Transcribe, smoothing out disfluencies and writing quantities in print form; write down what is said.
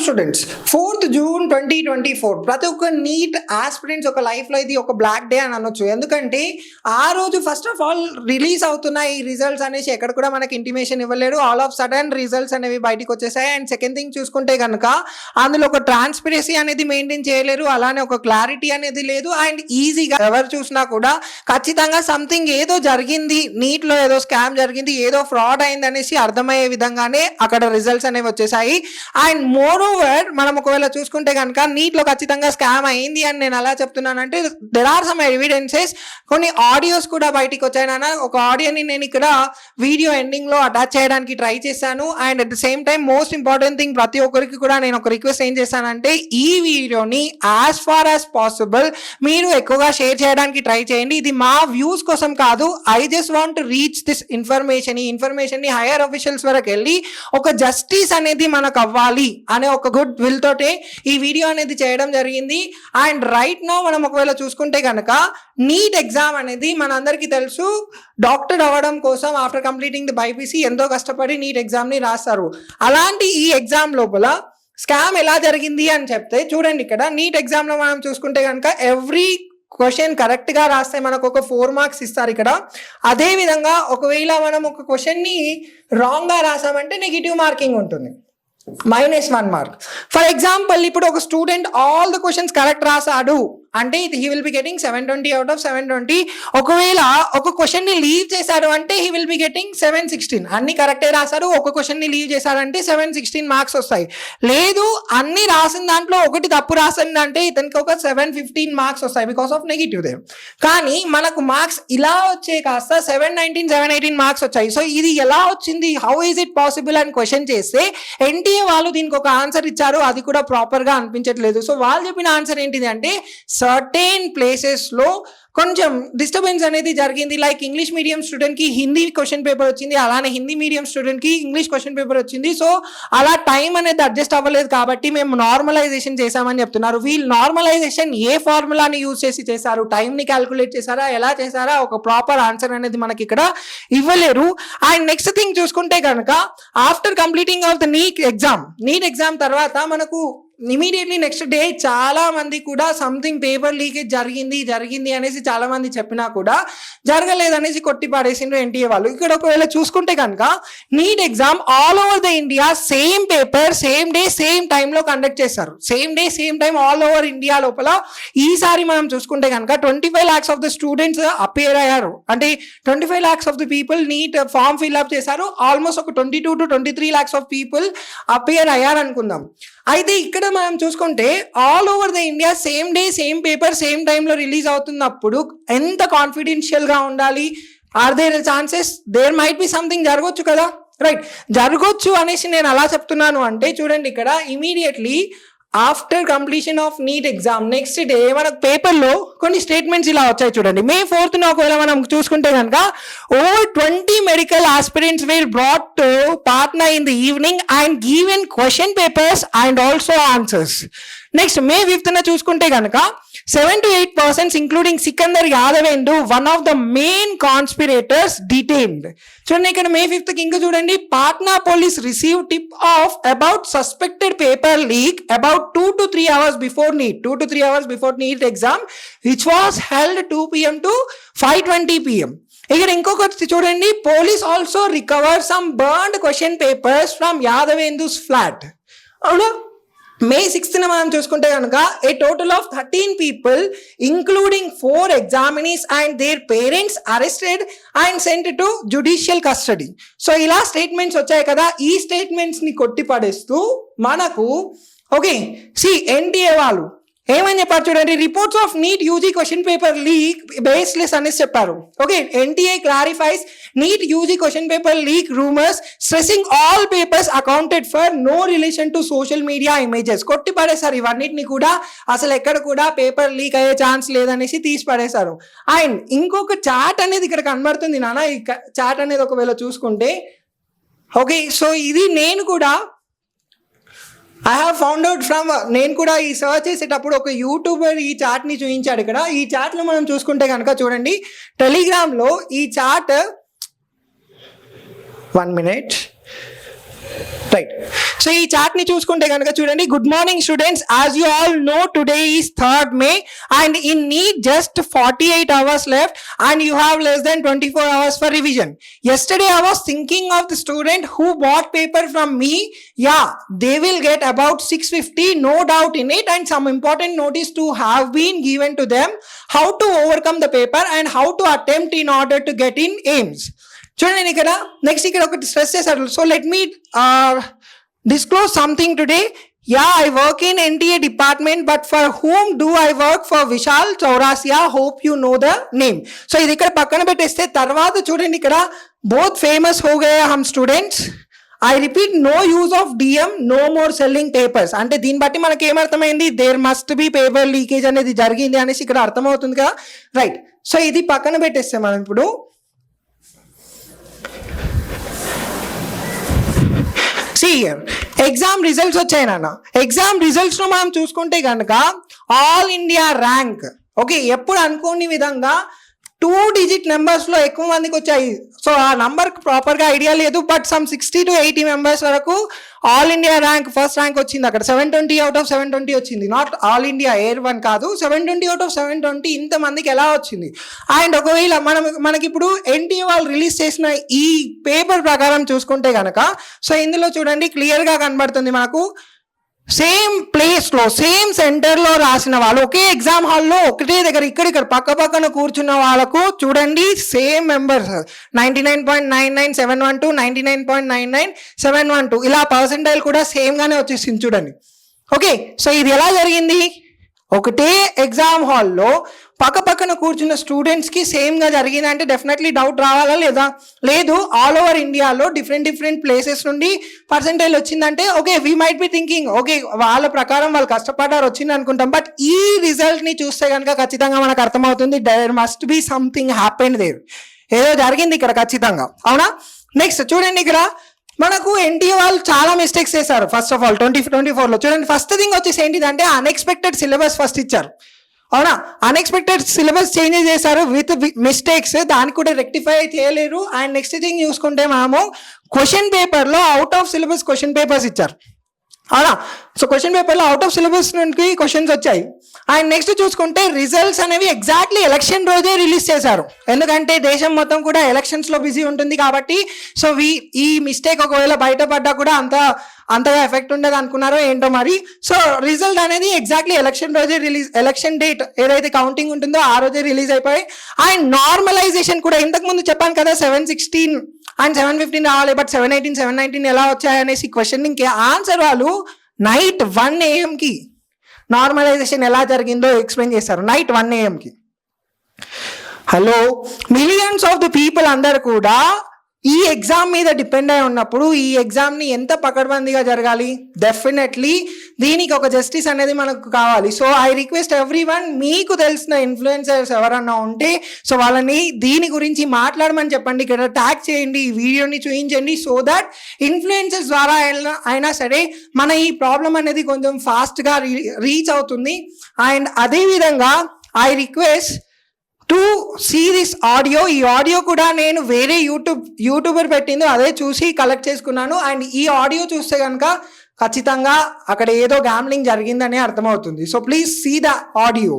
Students 4th June 2024 ప్రతి ఒక్క neat aspirants ఒక లైఫ్లో ఇది ఒక బ్లాక్ డే అని అనొచ్చు. ఎందుకంటే ఆ రోజు ఫస్ట్ ఆఫ్ ఆల్ రిలీజ్ అవుతున్నాయి ఈ రిజల్ట్స్ అనేసి ఎక్కడ కూడా మనకి ఇంటిమేషన్ ఇవ్వలేరు. ఆల్ ఆఫ్ సడన్ రిజల్ట్స్ అనేవి బయటకు వచ్చేసాయి. అండ్ సెకండ్ థింగ్ చూసుకుంటే కనుక అందులో ఒక ట్రాన్స్పరెన్సీ అనేది మెయింటైన్ చేయలేరు, అలానే ఒక క్లారిటీ అనేది లేదు. అండ్ ఈజీగా ఎవరు చూసినా కూడా ఖచ్చితంగా సంథింగ్ ఏదో జరిగింది, నీట్లో ఏదో స్కామ్ జరిగింది, ఏదో ఫ్రాడ్ అయింది అనేసి అర్థమయ్యే విధంగానే అక్కడ రిజల్ట్స్ అనేవి వచ్చేసాయి. అండ్ మోర్ ఓవర్ మనం ఒకవేళ చూసుకుంటే కనుక నీట్లో ఖచ్చితంగా స్కామ్ అయింది అని నేను ఎలా చెప్తున్నానంటే దెర్ ఆర్ సమ్ ఎవిడెన్సెస్, కొన్ని ఆడియోస్ కూడా బయటికి వచ్చాయి నాన్న. ఒక ఆడియోని నేను ఇక్కడ వీడియో ఎండింగ్ లో అటాచ్ చేయడానికి ట్రై చేశాను. And at the same time most important thing, ప్రతి ఒక్కరికి కూడా నేను ఒక రిక్వెస్ట్ ఏం చేశానంటే ఈ వీడియోని యాజ్ ఫార్ యాజ్ పాసిబుల్ మీరు ఎక్కువగా షేర్ చేయడానికి ట్రై చేయండి. ఇది మా వ్యూస్ కోసం కాదు, I just want to reach this information. ఈ ఇన్ఫర్మేషన్ ని హైయర్ అఫీషియల్స్ వరకు వెళ్ళి ఒక జస్టిస్ అనేది మనకు అవ్వాలి అనే ఒక గుడ్ విల్ తోటే ఈ వీడియో అనేది చేయడం జరిగింది. అండ్ రైట్ నౌ మనం ఒకవేళ చూసుకుంటే కనుక నీట్ ఎగ్జామ్ అనేది మనందరికీ తెలుసు, డాక్టర్ అవ్వడం కోసం ఆఫ్టర్ కంప్లీటింగ్ ది బైపీసీ ఎంతో కష్టపడి నీట్ ఎగ్జామ్ ని రాస్తారు. అలాంటి ఈ ఎగ్జామ్ లోపల స్కామ్ ఎలా జరిగింది అని చెప్తే చూడండి, ఇక్కడ నీట్ ఎగ్జామ్ లో మనం చూసుకుంటే కనుక ఎవ్రీ క్వశ్చన్ కరెక్ట్ గా రాస్తే మనకు ఒక 4 మార్క్స్ ఇస్తారు ఇక్కడ. అదే విధంగా ఒకవేళ మనం ఒక క్వశ్చన్ ని రాంగ్ గా రాసామంటే నెగిటివ్ మార్కింగ్ ఉంటుంది, -1 మార్క్. ఫర్ ఎగ్జాంపుల్ ఇప్పుడు ఒక student all the questions correct రాసాడు అంటే he will be getting 720 out of 720. ఒకవేళ ఒక క్వశ్చన్ ని లీవ్ చేశాడు అంటే హీ విల్ బి గెటింగ్ 716. అన్ని కరెక్టే రాశాడు, ఒక క్వశ్చన్ ని లీవ్ చేశాడంటే 716 మార్క్స్ వస్తాయి. లేదు అన్ని రాసిన దాంట్లో ఒకటి తప్పు రాసిందంటే ఇతనికి ఒక 715 మార్క్స్ వస్తాయి బికాస్ ఆఫ్ నెగిటివ్ దే. కానీ మనకు మార్క్స్ ఇలా వచ్చే కాస్త 719 718 మార్క్స్ వచ్చాయి. సో ఇది ఎలా వచ్చింది, హౌ ఈజ్ ఇట్ పాసిబుల్ అని క్వశ్చన్ చేస్తే ఎన్టీఏ వాళ్ళు దీనికి ఒక ఆన్సర్ ఇచ్చారు, అది కూడా ప్రాపర్ గా అనిపించట్లేదు. సో వాళ్ళు చెప్పిన ఆన్సర్ ఏంటిది అంటే సర్టెన్ ప్లేసెస్ లో కొంచెం డిస్టర్బెన్స్ అనేది జరిగింది. లైక్ ఇంగ్లీష్ మీడియం స్టూడెంట్ కి హిందీ క్వశ్చన్ పేపర్ వచ్చింది, అలానే హిందీ మీడియం స్టూడెంట్ కి ఇంగ్లీష్ క్వశ్చన్ పేపర్ వచ్చింది. సో అలా టైం అనేది అడ్జస్ట్ అవ్వలేదు కాబట్టి మేము నార్మలైజేషన్ చేశామని చెప్తున్నారు. వీళ్ళు నార్మలైజేషన్ ఏ ఫార్ములాని యూజ్ చేసి చేశారు, టైం ని క్యాల్కులేట్ చేశారా, ఎలా చేశారా, ఒక ప్రాపర్ ఆన్సర్ అనేది మనకి ఇక్కడ ఇవ్వలేరు. అండ్ నెక్స్ట్ థింగ్ చూసుకుంటే కనుక after completing of the NEET exam తర్వాత మనకు ఇమీడియట్లీ నెక్స్ట్ డే చాలా మంది కూడా సంథింగ్ పేపర్ లీకేజ్ జరిగింది అనేసి చాలా మంది చెప్పినా కూడా జరగలేదనేసి కొట్టి పడేసిండ్రు ఎన్టీఏ వాళ్ళు. ఇక్కడ ఒకవేళ చూసుకుంటే కనుక NEET exam all over the India same paper same day same టైంలో కండక్ట్ చేస్తారు. Same day same time all over India లోపల. ఈసారి మనం చూసుకుంటే కనుక 25 lakhs of the students appear అయ్యారు. అంటే 25 lakhs of the people NEET form fill up చేశారు. ఆల్మోస్ట్ ఒక 22 to 23 lakhs of people appear అయ్యారు అనుకుందాం. అయితే ఇక్కడ మనం చూసుకుంటే all over the India same day same paper same టైంలో రిలీజ్ అవుతున్నప్పుడు ఎంత కాన్ఫిడెన్షియల్ గా ఉండాలి. Are there chances there might be something జరగవచ్చు కదా, రైట్? జరగవచ్చు అనేసి నేను అలా చెప్తున్నాను అంటే చూడండి, ఇక్కడ immediately after completion of NEET exam next day మనకు పేపర్లో కొన్ని స్టేట్మెంట్స్ ఇలా వచ్చాయి. చూడండి, May 4th ఒకవేళ మనం చూసుకుంటే కనుక over 20 medical aspirants were brought to Patna in the evening and given question papers and also answers. Next May 5th చూసుకుంటే కనుక 7 to 8 persons including Sikandar Yadavendu, one of the main conspirators, detained. చూడండి, ఇక్కడ May 5th ఇంకా చూడండి, Patna police received tip of about suspected paper leak about 2 to 3 hours before NEET exam, which was held 2 PM to 5:20 PM. ఇక్కడ ఇంకొకటి చూడండి, police also recover some burned question papers from Yadavendu's flat. అవునా? May 6th మనం చూసుకుంటే కనుక a total of 13 people including 4 examinees and their parents arrested and sent to judicial custody. So ఇలా statements వచ్చాయి కదా, ఈ స్టేట్మెంట్స్ ని కొట్టి పడేస్తూ మనకు ఓకే ఎన్టీఏ వాళ్ళు ఏమని చెప్పారు చూడండి, reports of NEET UG question paper leak baseless అనేసి చెప్పారు. Okay, NTA clarifies NEET UG question paper leak rumours stressing all papers accounted for no relation to social media images. కొట్టి పడేశారు ఇవన్నిటిని కూడా, అసలు ఎక్కడ కూడా పేపర్ లీక్ అయ్యే ఛాన్స్ లేదనేసి తీసి పడేశారు. అండ్ ఇంకొక చాట్ అనేది ఇక్కడ కనబడుతుంది నాన్న, ఈ చాట్ అనేది ఒకవేళ చూసుకుంటే ఓకే, సో ఇది నేను కూడా I have found out from, నేను కూడా ఈ సర్చ్ చేసేటప్పుడు ఒక యూట్యూబర్ ఈ చాట్ని చూపించాడు. ఇక్కడ ఈ చాట్లో మనం చూసుకుంటే కనుక చూడండి, టెలిగ్రామ్లో ఈ చాట్ 1 minute రైట్. సో ఈ చార్ట్ ని చూసుకుంటే కనుక చూడండి, good morning students, as you all know today is 3rd May and in need just 48 hours left and you have less than 24 hours for revision. Yesterday I was thinking of the student who bought paper from me. Yeah, they will get about 650, no doubt in it, and some important notice to have been given to them how to overcome the paper and how to attempt in order to get in aims. చూడండి ఇక్కడ next ఇక్కడ ఒకటి stress చేశారు. So let me disclose something today. Yeah, I work in NTA department, but for whom do I work? For Vishal Chaurasia. Hope you know the name. So ఇది ఇక్కడ పక్కన పెట్టేస్తే తర్వాత చూడండి ఇక్కడ both famous हो गए हम students. I repeat, no use of DM, no more selling papers. అంటే దీన్ని బట్టి మనకి ఏమర్థమైంది, there must be paper leakage అనేది జరిగింది అనేసి ఇక్కడ అర్థమవుతుంది కదా. రైట్. సో ఇది పక్కన పెట్టేస్తే మనం ఇప్పుడు ఎగ్జామ్ రిజల్ట్స్ వచ్చాయి నాన్న. ఎగ్జామ్ రిజల్ట్స్ ను మనం చూసుకుంటే కనుక ఆల్ ఇండియా ర్యాంక్, ఓకే, ఎప్పుడు అనుకోని విధంగా 2 digit నెంబర్స్ లో ఎక్కువ మందికి వచ్చాయి. సో ఆ నంబర్ ప్రాపర్ గా ఐడియా లేదు, బట్ సమ్ 60 to 80 మెంబర్స్ వరకు all India rank first rank వచ్చింది. అక్కడ 720 out of 720 వచ్చింది. నాట్ ఆల్ ఇండియా ఎయిర్ 1 కాదు, 720 out of 720 ఇంత మందికి ఎలా వచ్చింది. అండ్ ఒకవేళ మనకి ఇప్పుడు ఎన్టీఏ వాళ్ళు రిలీజ్ చేసిన ఈ పేపర్ ప్రకారం చూసుకుంటే కనుక, సో ఇందులో చూడండి క్లియర్ గా కనబడుతుంది మనకు, సేమ్ ప్లేస్ లో సేమ్ సెంటర్ లో రాసిన వాళ్ళు ఒకే ఎగ్జామ్ హాల్లో ఒకటే దగ్గర ఇక్కడ పక్క పక్కన కూర్చున్న వాళ్ళకు చూడండి సేమ్ మెంబర్స్ 99.99712, 99.99,712 ఇలా పర్సెంటైల్ కూడా సేమ్ గానే వచ్చేసింది చూడండి. ఓకే, సో ఇది ఎలా జరిగింది, ఒకటే ఎగ్జామ్ హాల్లో పక్క పక్కన కూర్చున్న స్టూడెంట్స్ కి సేమ్ గా జరిగింది అంటే డెఫినెట్లీ డౌట్ రావాలా లేదా? లేదు, ఆల్ ఓవర్ ఇండియాలో డిఫరెంట్ ప్లేసెస్ నుండి పర్సెంటైల్ వచ్చిందంటే okay, we might be thinking okay వాళ్ళ ప్రకారం వాళ్ళు కష్టపడ్డారు వచ్చింది అనుకుంటాం. బట్ ఈ రిజల్ట్ ని చూస్తే కనుక ఖచ్చితంగా మనకు అర్థమవుతుంది, there must be something happened there, ఏదో జరిగింది ఇక్కడ ఖచ్చితంగా, అవునా? నెక్స్ట్ చూడండి ఇక్కడ మనకు ఎన్టీఏ వాళ్ళు చాలా మిస్టేక్స్ చేశారు. ఫస్ట్ ఆఫ్ ఆల్ 2024 లో చూడండి, ఫస్ట్ థింగ్ వచ్చేసి ఏంటిదంటే అన్ఎక్స్పెక్టెడ్ సిలబస్ ఫస్ట్ ఇచ్చారు, అవునా? అన్ఎక్స్పెక్టెడ్ సిలబస్ చేంజెస్ చేశారు విత్ మిస్టేక్స్, దాన్ని కూడా రెక్టిఫై చేయలేరు. అండ్ నెక్స్ట్ థింగ్ చూసుకుంటే మనము క్వశ్చన్ పేపర్ లో out of syllabus question papers ఇచ్చారు, అవునా? సో క్వశ్చన్ పేపర్లో అవుట్ ఆఫ్ సిలబస్ నుండి క్వశ్చన్స్ వచ్చాయి. అండ్ నెక్స్ట్ చూసుకుంటే రిజల్ట్స్ అనేవి ఎగ్జాక్ట్లీ ఎలక్షన్ రోజే రిలీజ్ చేశారు, ఎందుకంటే దేశం మొత్తం కూడా ఎలక్షన్స్ లో బిజీ ఉంటుంది కాబట్టి. సో ఈ మిస్టేక్ ఒకవేళ బయటపడ్డా కూడా అంతగా ఎఫెక్ట్ ఉండదు అనుకున్నారో ఏంటో మరి. సో రిజల్ట్ అనేది ఎగ్జాక్ట్లీ ఎలక్షన్ రోజే రిలీజ్, ఎలక్షన్ డేట్ ఏదైతే కౌంటింగ్ ఉంటుందో ఆ రోజే రిలీజ్ అయిపోయి. అండ్ నార్మలైజేషన్ కూడా ఇంతకు ముందు చెప్పాను కదా 716 అండ్ 715 రావాలి, బట్ 718 719 ఎలా వచ్చాయనేసి క్వశ్చనింగ్ కి ఆన్సర్ వాళ్ళు నైట్ 1 AM కి నార్మలైజేషన్ ఎలా జరిగిందో ఎక్స్ప్లెయిన్ చేశారు, నైట్ 1 AM కి. Hello, millions of the people అందరు కూడా ఈ ఎగ్జామ్ మీద డిపెండ్ అయి ఉన్నప్పుడు ఈ ఎగ్జామ్ ని ఎంత పకడ్బందీగా జరగాలి, డెఫినెట్లీ దీనికి ఒక జస్టిస్ అనేది మనకు కావాలి. సో ఐ రిక్వెస్ట్ ఎవ్రీవన్, మీకు తెలిసిన ఇన్ఫ్లుయెన్సర్స్ ఎవరన్నా ఉంటే సో వాళ్ళని దీని గురించి మాట్లాడమని చెప్పండి, ఇక్కడ ట్యాగ్ చేయండి, ఈ వీడియోని చూపించండి, సో దట్ ఇన్ఫ్లుయెన్సర్స్ ద్వారా అయినా సరే మన ఈ ప్రాబ్లం అనేది కొంచెం ఫాస్ట్గా రీచ్ అవుతుంది. అండ్ అదేవిధంగా I request to see this audio. ఈ ఆడియో కూడా నేను వేరే యూట్యూబర్ పెట్టిందో అదే చూసి కలెక్ట్ చేసుకున్నాను. అండ్ ఈ ఆడియో చూస్తే కనుక ఖచ్చితంగా అక్కడ ఏదో గ్యాంబ్లింగ్ జరిగిందనే అర్థమవుతుంది. So please see the audio.